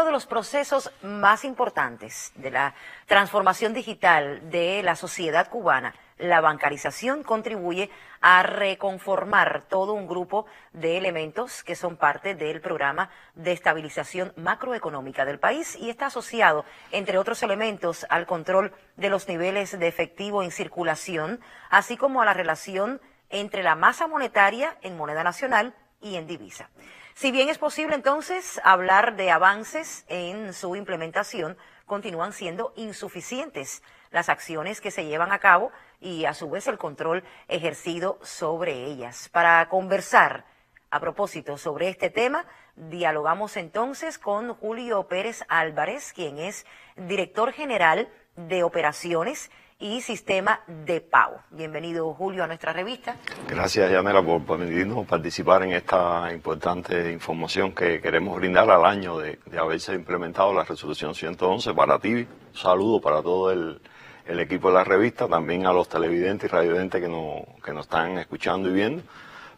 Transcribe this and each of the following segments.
Uno de los procesos más importantes de la transformación digital de la sociedad cubana, la bancarización, contribuye a reconformar todo un grupo de elementos que son parte del programa de estabilización macroeconómica del país y está asociado, entre otros elementos, al control de los niveles de efectivo en circulación, así como a la relación entre la masa monetaria en moneda nacional y en divisa. Si bien es posible entonces hablar de avances en su implementación, continúan siendo insuficientes las acciones que se llevan a cabo y a su vez el control ejercido sobre ellas. Para conversar a propósito sobre este tema, dialogamos entonces con Julio Pérez Álvarez, quien es director general de operaciones y sistema de pago. Bienvenido, Julio, a nuestra revista. Gracias, Yanela, por permitirnos participar en esta importante información que queremos brindar al año de haberse implementado la resolución 111 para ti. Un saludo para todo el equipo de la revista, también a los televidentes y radiovidentes que nos están escuchando y viendo.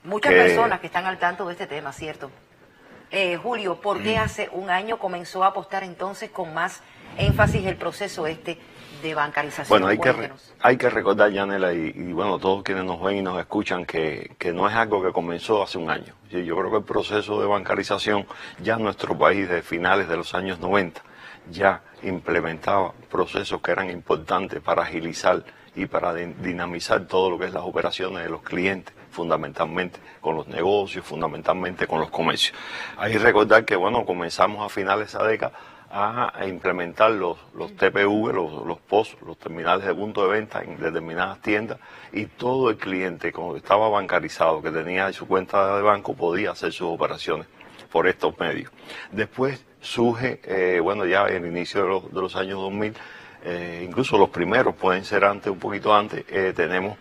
Muchas personas que están al tanto de este tema, ¿cierto? Julio, ¿por qué hace un año comenzó a apostar entonces con más énfasis el proceso de bancarización? Bueno, hay que recordar, Yanela, y bueno, todos quienes nos ven y nos escuchan, que no es algo que comenzó hace un año. Yo creo que el proceso de bancarización ya en nuestro país de finales de los años 90 ya implementaba procesos que eran importantes para agilizar y para dinamizar todo lo que es las operaciones de los clientes, fundamentalmente con los negocios, fundamentalmente con los comercios. Hay que recordar que, bueno, comenzamos a finales de esa década a implementar los TPV, los POS, los terminales de punto de venta en determinadas tiendas, y todo el cliente, como estaba bancarizado, que tenía su cuenta de banco, podía hacer sus operaciones por estos medios. Después surge, bueno, ya en el inicio de los años 2000, incluso los primeros pueden ser antes, un poquito antes, tenemos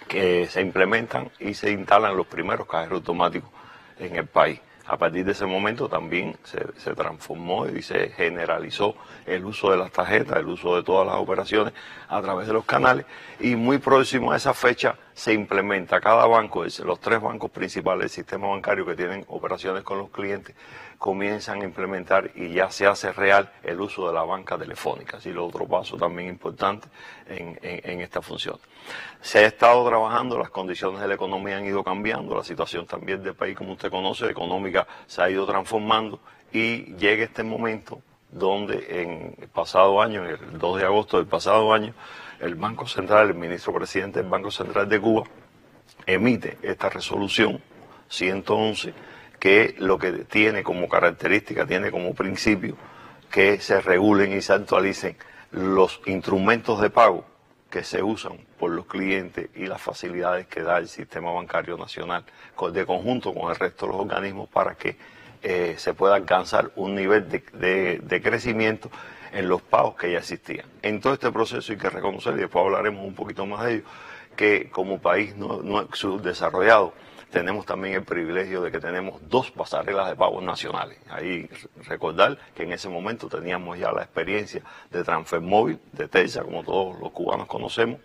que se implementan y se instalan los primeros cajeros automáticos en el país. A partir de ese momento también se transformó y se generalizó el uso de las tarjetas, el uso de todas las operaciones a través de los canales, y muy próximo a esa fecha se implementa cada banco, los tres bancos principales del sistema bancario que tienen operaciones con los clientes, comienzan a implementar y ya se hace real el uso de la banca telefónica. Así, lo otro paso también importante en esta función. Se ha estado trabajando, las condiciones de la economía han ido cambiando, la situación también del país, como usted conoce, económica, se ha ido transformando, y llega este momento donde en el pasado año, el 2 de agosto del pasado año, el Banco Central, el ministro presidente del Banco Central de Cuba, emite esta resolución 111, que lo que tiene como característica, tiene como principio que se regulen y se actualicen los instrumentos de pago que se usan por los clientes y las facilidades que da el sistema bancario nacional de conjunto con el resto de los organismos, para que se pueda alcanzar un nivel de crecimiento en los pagos que ya existían. En todo este proceso hay que reconocer, y después hablaremos un poquito más de ello, que como país no subdesarrollado tenemos también el privilegio de que tenemos dos pasarelas de pagos nacionales. Ahí recordar que en ese momento teníamos ya la experiencia de Transfermóvil, de Telsa, como todos los cubanos conocemos,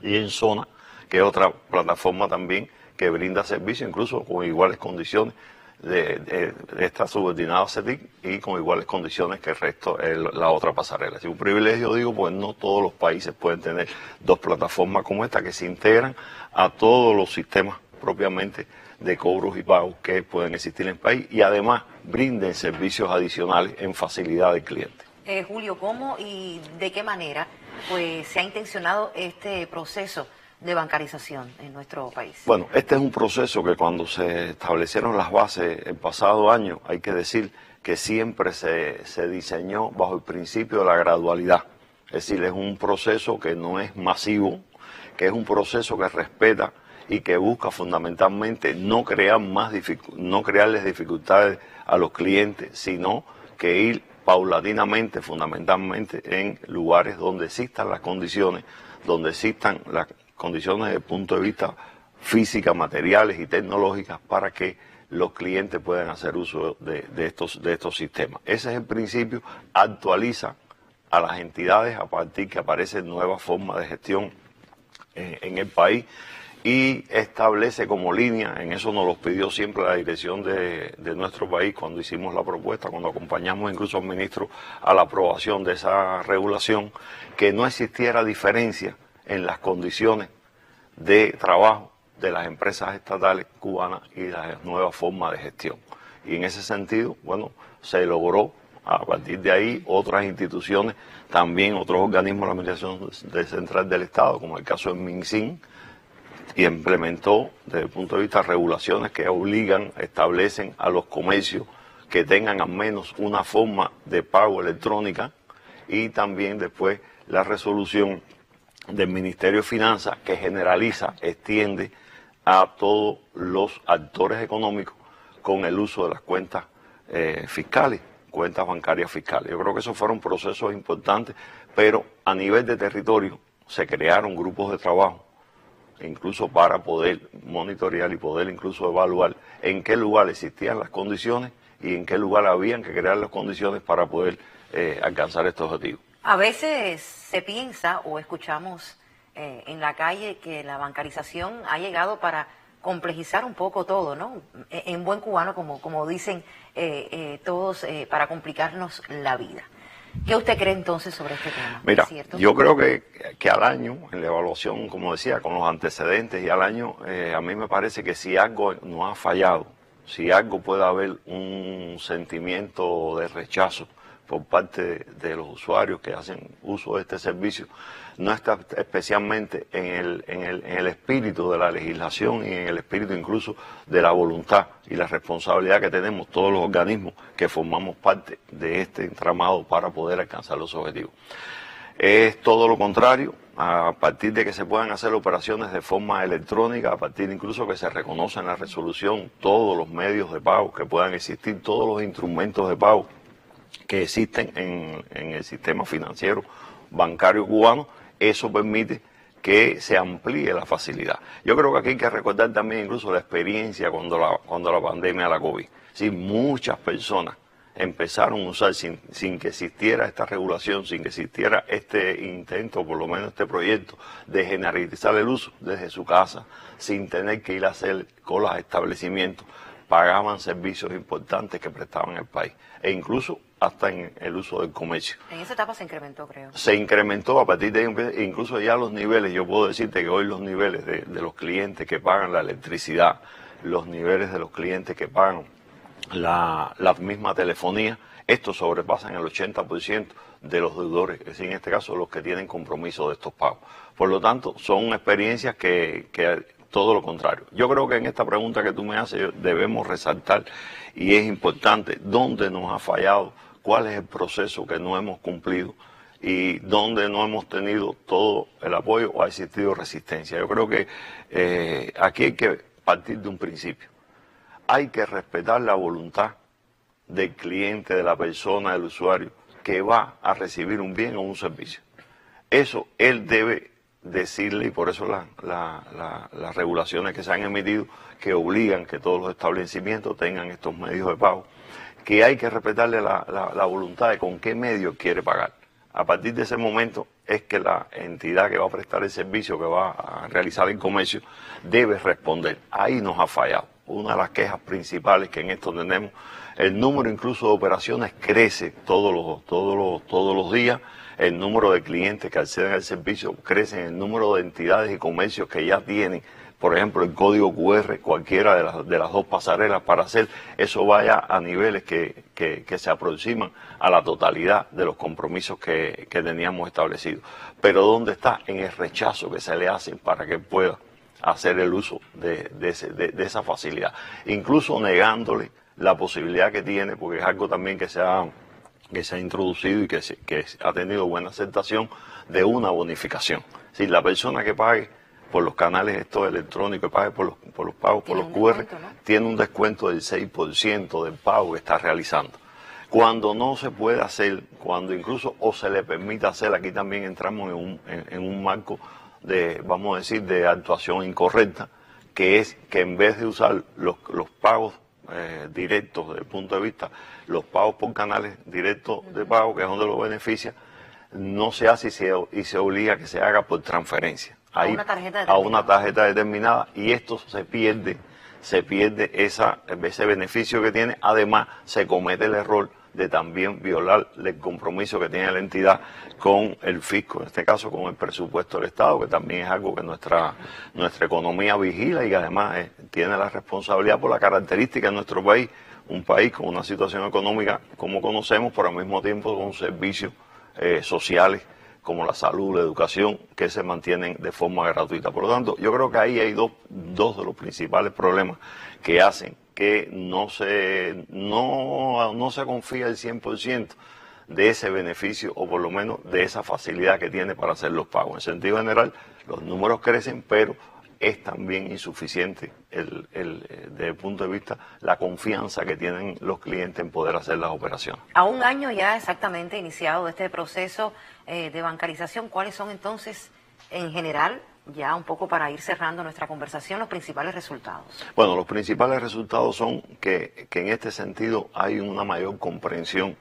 y en Zona, que es otra plataforma también que brinda servicio, incluso con iguales condiciones de esta subordinada a CETIC, y con iguales condiciones que el resto, la otra pasarela. Es un privilegio, digo, pues no todos los países pueden tener dos plataformas como esta que se integran a todos los sistemas propiamente de cobros y pagos que pueden existir en el país, y además brinden servicios adicionales en facilidad del cliente. Julio, ¿cómo y de qué manera pues se ha intencionado este proceso de bancarización en nuestro país? Bueno, este es un proceso que cuando se establecieron las bases el pasado año, hay que decir que siempre se diseñó bajo el principio de la gradualidad. Es decir, es un proceso que no es masivo, que es un proceso que respeta y que busca fundamentalmente no crearles dificultades a los clientes, sino que ir paulatinamente, fundamentalmente en lugares donde existan las condiciones, desde el punto de vista física, materiales y tecnológicas, para que los clientes puedan hacer uso de estos sistemas. Ese es el principio. Actualiza a las entidades a partir que aparecen nuevas formas de gestión en el país, y establece como línea, en eso nos los pidió siempre la dirección de nuestro país cuando hicimos la propuesta, cuando acompañamos incluso al ministro a la aprobación de esa regulación, que no existiera diferencia en las condiciones de trabajo de las empresas estatales cubanas y las nuevas formas de gestión. Y en ese sentido, bueno, se logró a partir de ahí otras instituciones, también otros organismos de la Administración Central del Estado, como el caso del MinSIN, y implementó desde el punto de vista de regulaciones que obligan, establecen a los comercios que tengan al menos una forma de pago electrónica, y también después la resolución del Ministerio de Finanzas que generaliza, extiende a todos los actores económicos con el uso de las cuentas fiscales, cuentas bancarias fiscales. Yo creo que esos fueron procesos importantes, pero a nivel de territorio se crearon grupos de trabajo, incluso para poder monitorear y poder incluso evaluar en qué lugar existían las condiciones y en qué lugar habían que crear las condiciones para poder alcanzar estos objetivos. A veces se piensa o escuchamos en la calle que la bancarización ha llegado para complejizar un poco todo, ¿no? En buen cubano, como dicen todos, para complicarnos la vida. ¿Qué usted cree entonces sobre este tema? Mira, ¿Es cierto? yo creo que al año, en la evaluación, como decía, con los antecedentes y al año, a mí me parece que si algo no ha fallado, si algo puede haber un sentimiento de rechazo por parte de los usuarios que hacen uso de este servicio, no está especialmente en el espíritu de la legislación y en el espíritu incluso de la voluntad y la responsabilidad que tenemos todos los organismos que formamos parte de este entramado para poder alcanzar los objetivos. Es todo lo contrario, a partir de que se puedan hacer operaciones de forma electrónica, a partir incluso que se reconozca en la resolución todos los medios de pago que puedan existir, todos los instrumentos de pago que existen en el sistema financiero bancario cubano, eso permite que se amplíe la facilidad. Yo creo que aquí hay que recordar también incluso la experiencia cuando la pandemia de la COVID. Sí, muchas personas empezaron a usar sin que existiera esta regulación, sin que existiera este intento, por lo menos este proyecto, de generalizar el uso desde su casa, sin tener que ir a hacer colas a establecimientos, pagaban servicios importantes que prestaban el país, e incluso hasta en el uso del comercio. En esa etapa se incrementó, creo. Se incrementó a partir de ahí, incluso ya los niveles, yo puedo decirte que hoy los niveles de los clientes que pagan la electricidad, los niveles de los clientes que pagan la misma telefonía, estos sobrepasan el 80% de los deudores, es decir, en este caso los que tienen compromiso de estos pagos. Por lo tanto, son experiencias que todo lo contrario. Yo creo que en esta pregunta que tú me haces debemos resaltar, y es importante, dónde nos ha fallado, cuál es el proceso que no hemos cumplido y dónde no hemos tenido todo el apoyo o ha existido resistencia. Yo creo que aquí hay que partir de un principio. Hay que respetar la voluntad del cliente, de la persona, del usuario, que va a recibir un bien o un servicio. Eso él debe decirle, y por eso las regulaciones que se han emitido, que obligan que todos los establecimientos tengan estos medios de pago, que hay que respetarle la voluntad de con qué medio quiere pagar. A partir de ese momento es que la entidad que va a prestar el servicio, que va a realizar el comercio, debe responder. Ahí nos ha fallado. Una de las quejas principales que en esto tenemos, el número incluso de operaciones crece todos los días, el número de clientes que acceden al servicio crece, el número de entidades y comercios que ya tienen, por ejemplo, el código QR, cualquiera de las dos pasarelas, para hacer eso vaya a niveles que se aproximan a la totalidad de los compromisos que teníamos establecidos. Pero ¿dónde está? En el rechazo que se le hace para que pueda hacer el uso de esa facilidad, incluso negándole la posibilidad que tiene, porque es algo también que se ha introducido y que ha tenido buena aceptación, de una bonificación. Si la persona que pague por los canales estos electrónicos, que pague por los pagos por los QR, ¿no? Tiene un descuento del 6% del pago que está realizando. Cuando no se puede hacer, cuando incluso o se le permite hacer, aquí también entramos en un marco de, vamos a decir, de actuación incorrecta, que es que en vez de usar los pagos directos desde el punto de vista, los pagos por canales directos de pago, que es donde lo beneficia, no se hace y se obliga a que se haga por transferencia. ahí, a una tarjeta determinada, y esto se pierde ese beneficio que tiene. Además, se comete el error de también violar el compromiso que tiene la entidad con el fisco, en este caso con el presupuesto del Estado, que también es algo que nuestra economía vigila y que además tiene la responsabilidad por la característica de nuestro país, un país con una situación económica como conocemos, pero al mismo tiempo con servicios sociales como la salud, la educación, que se mantienen de forma gratuita. Por lo tanto, yo creo que ahí hay dos de los principales problemas que hacen que no se confía el 100% de ese beneficio, o por lo menos de esa facilidad que tiene para hacer los pagos. En sentido general, los números crecen, pero es también insuficiente desde el punto de vista la confianza que tienen los clientes en poder hacer las operaciones. A un año ya exactamente iniciado este proceso de bancarización, ¿cuáles son entonces, en general, ya un poco para ir cerrando nuestra conversación, los principales resultados? Bueno, los principales resultados son que en este sentido hay una mayor comprensión,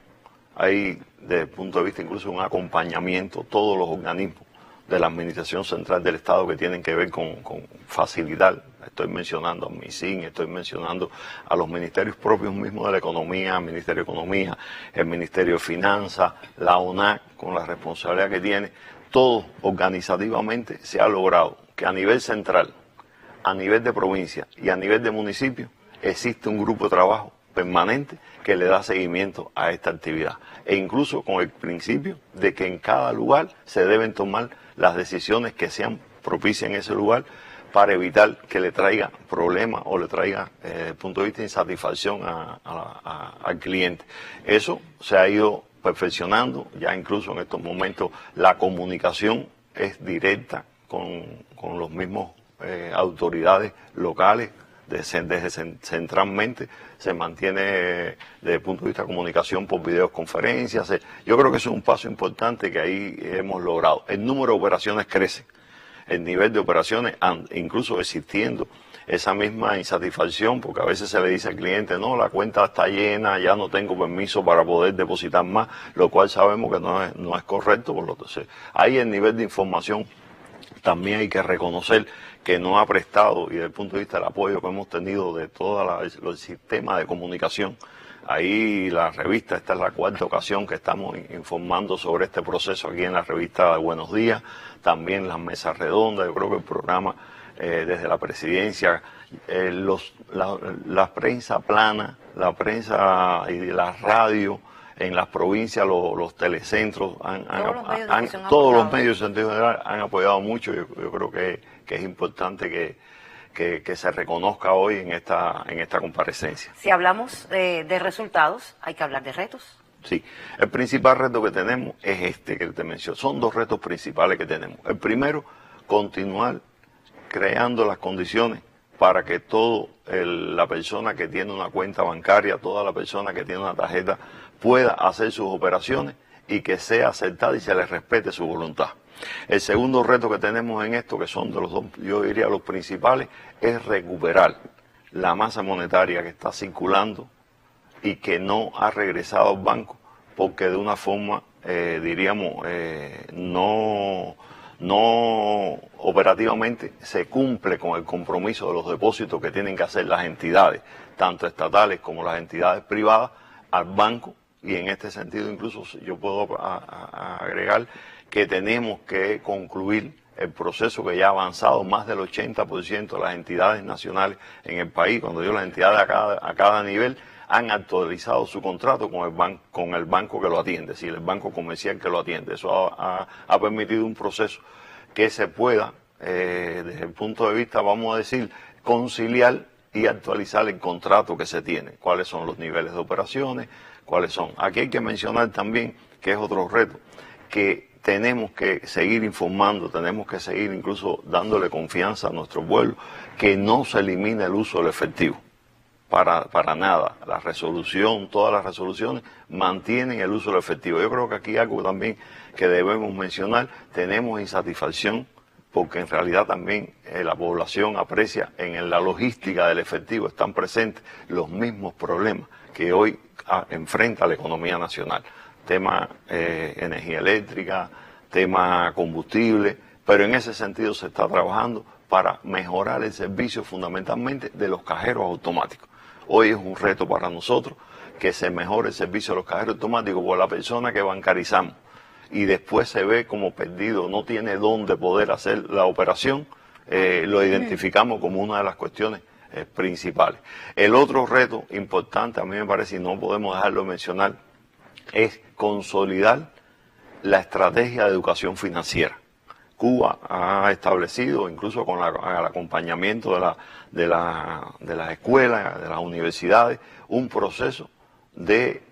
hay desde el punto de vista incluso un acompañamiento, todos los organismos de la Administración Central del Estado que tienen que ver con facilitar. Estoy mencionando a MISIN, estoy mencionando a los ministerios propios mismos de la economía, el Ministerio de Economía, el Ministerio de Finanzas, la ONAC, con la responsabilidad que tiene. Todo organizativamente se ha logrado que a nivel central, a nivel de provincia y a nivel de municipio existe un grupo de trabajo permanente que le da seguimiento a esta actividad. E incluso con el principio de que en cada lugar se deben tomar las decisiones que sean propicias en ese lugar para evitar que le traiga problemas o le traiga, desde el punto de vista de insatisfacción al cliente. Eso se ha ido perfeccionando, ya incluso en estos momentos la comunicación es directa con los mismos autoridades locales, desde centralmente se mantiene desde el punto de vista de comunicación por videoconferencias. Yo creo que eso es un paso importante que ahí hemos logrado. El número de operaciones crece, el nivel de operaciones, incluso existiendo esa misma insatisfacción, porque a veces se le dice al cliente, no, la cuenta está llena, ya no tengo permiso para poder depositar más, lo cual sabemos que no es correcto. Por lo tanto, ahí el nivel de información también hay que reconocer que no ha prestado, y desde el punto de vista del apoyo que hemos tenido de todo el sistema de comunicación. Ahí la revista, esta es la cuarta ocasión que estamos informando sobre este proceso aquí en la revista de Buenos Días, también las mesas redondas. Yo creo que el programa desde la presidencia, la prensa plana, la prensa y la radio en las provincias, los telecentros, todos los medios en sentido general han apoyado mucho. Yo creo que es importante que se reconozca hoy en esta comparecencia. Si hablamos de resultados, hay que hablar de retos. Sí, el principal reto que tenemos es este que te menciono. Son dos retos principales que tenemos. El primero, continuar creando las condiciones para que la persona que tiene una cuenta bancaria, toda la persona que tiene una tarjeta, pueda hacer sus operaciones y que sea aceptada y se le respete su voluntad. El segundo reto que tenemos en esto, que son de los dos, yo diría los principales, es recuperar la masa monetaria que está circulando y que no ha regresado al banco, porque de una forma, no operativamente se cumple con el compromiso de los depósitos que tienen que hacer las entidades, tanto estatales como las entidades privadas, al banco. Y en este sentido incluso yo puedo agregar que tenemos que concluir el proceso que ya ha avanzado más del 80% de las entidades nacionales en el país. Cuando digo las entidades a cada nivel, han actualizado su contrato con el banco que lo atiende, es decir, el banco comercial que lo atiende. Eso ha permitido un proceso que se pueda, desde el punto de vista, vamos a decir, conciliar y actualizar el contrato que se tiene. Cuáles son los niveles de operaciones, cuáles son. Aquí hay que mencionar también, que es otro reto, que tenemos que seguir informando, tenemos que seguir incluso dándole confianza a nuestro pueblo, que no se elimine el uso del efectivo. Para nada. La resolución, todas las resoluciones mantienen el uso del efectivo. Yo creo que aquí algo también que debemos mencionar, tenemos insatisfacción porque en realidad también la población aprecia en la logística del efectivo, están presentes los mismos problemas que hoy enfrenta la economía nacional. Tema energía eléctrica, tema combustible, pero en ese sentido se está trabajando para mejorar el servicio fundamentalmente de los cajeros automáticos. Hoy es un reto para nosotros que se mejore el servicio de los cajeros automáticos por la persona que bancarizamos y después se ve como perdido, no tiene dónde poder hacer la operación, lo identificamos como una de las cuestiones principales. El otro reto importante, a mí me parece, y no podemos dejarlo de mencionar, es consolidar la estrategia de educación financiera. Cuba ha establecido, incluso con el acompañamiento de las escuelas, de las universidades, un proceso de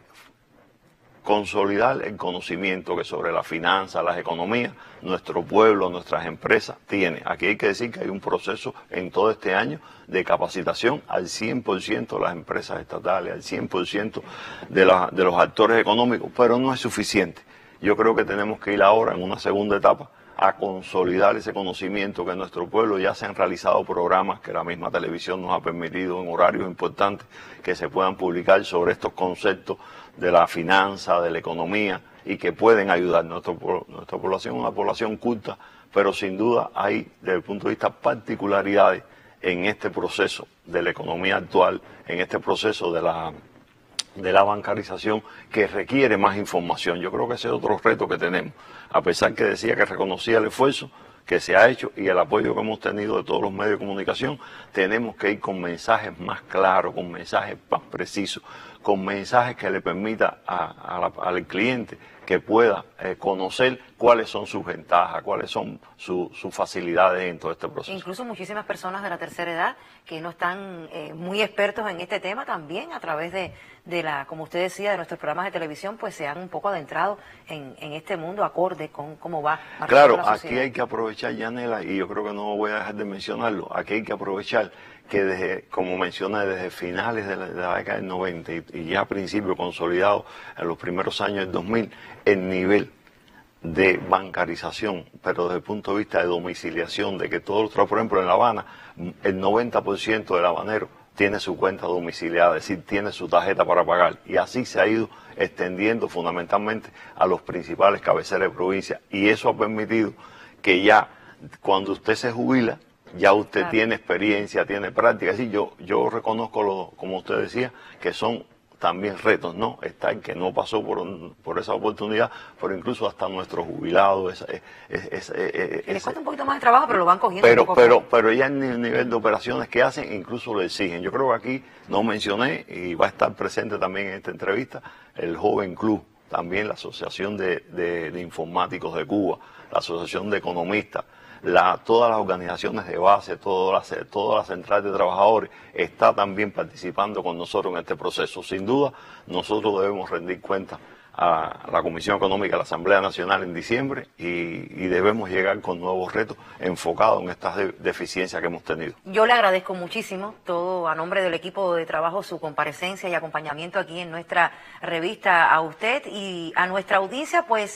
consolidar el conocimiento que sobre la finanza, las economías, nuestro pueblo, nuestras empresas tiene. Aquí hay que decir que hay un proceso en todo este año de capacitación al 100% de las empresas estatales, al 100% de los actores económicos, pero no es suficiente. Yo creo que tenemos que ir ahora en una segunda etapa a consolidar ese conocimiento que en nuestro pueblo ya se han realizado programas que la misma televisión nos ha permitido en horarios importantes que se puedan publicar sobre estos conceptos de la finanza, de la economía y que pueden ayudar. Nuestra población es una población culta, pero sin duda hay, desde el punto de vista, particularidades en este proceso de la economía actual, en este proceso de la bancarización que requiere más información. Yo creo que ese es otro reto que tenemos, a pesar que decía que reconocía el esfuerzo que se ha hecho y el apoyo que hemos tenido de todos los medios de comunicación, tenemos que ir con mensajes más claros, con mensajes más precisos, con mensajes que le permita al cliente que pueda conocer cuáles son sus ventajas, cuáles son sus facilidades en todo este proceso. Incluso muchísimas personas de la tercera edad que no están muy expertos en este tema también a través de como usted decía, de nuestros programas de televisión, pues se han un poco adentrado en este mundo acorde con cómo va. Claro, aquí hay que aprovechar, Yanela, y yo creo que no voy a dejar de mencionarlo, aquí hay que aprovechar que desde, como mencioné, desde finales de la década del 90 y ya a principio consolidado en los primeros años del 2000, el nivel de bancarización, pero desde el punto de vista de domiciliación, de que todos los, por ejemplo en La Habana, el 90% del habanero tiene su cuenta domiciliada, es decir, tiene su tarjeta para pagar, y así se ha ido extendiendo fundamentalmente a los principales cabeceras de provincia, y eso ha permitido que ya cuando usted se jubila, ya usted tiene experiencia, tiene práctica. Es decir, yo reconozco, como usted decía, que son también retos, ¿no? Está el que no pasó por esa oportunidad, pero incluso hasta nuestros jubilados. Les cuesta un poquito más de trabajo, pero lo van cogiendo. Pero ya en el nivel de operaciones que hacen, incluso lo exigen. Yo creo que aquí no mencioné, y va a estar presente también en esta entrevista, el Joven Club, también la Asociación de Informáticos de Cuba, la Asociación de Economistas, todas las organizaciones de base, toda la central de trabajadores está también participando con nosotros en este proceso. Sin duda, nosotros debemos rendir cuentas a la Comisión Económica de la Asamblea Nacional en diciembre y debemos llegar con nuevos retos enfocados en estas deficiencias que hemos tenido. Yo le agradezco muchísimo todo a nombre del equipo de trabajo su comparecencia y acompañamiento aquí en nuestra revista a usted y a nuestra audiencia, pues